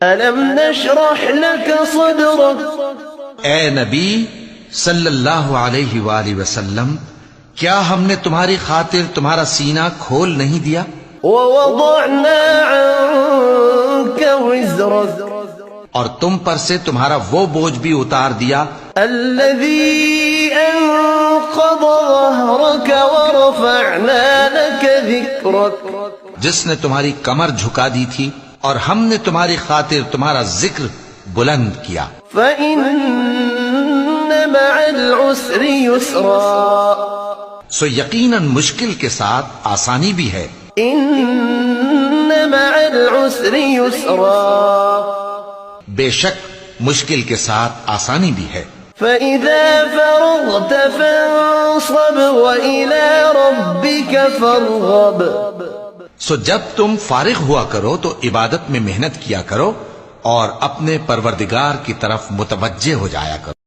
ألم نشرح لك صدرك. اے نبی صلی اللہ علیہ وآلہ وسلم، کیا ہم نے تمہاری خاطر تمہارا سینہ کھول نہیں دیا؟ ووضعنا عنك وزرك اور تم پر سے تمہارا وہ بوجھ بھی اتار دیا الذي أنقض ظهرك ورفعنا لك ذكرك. جس نے تمہاری کمر جھکا دی تھی اور ہم نے تمہاری خاطر تمہارا ذکر بلند کیا. فإن مع العسر يسرا. سو یقیناً مشکل کے ساتھ آسانی بھی ہے. إن مع العسر يسرا. بے شک مشکل کے ساتھ آسانی بھی ہے. فإذا فرغت فانصب وإلى ربك فارغب. سو جب تم فارغ ہوا کرو تو عبادت میں محنت کیا کرو اور اپنے پروردگار کی طرف متوجہ ہو جایا کرو.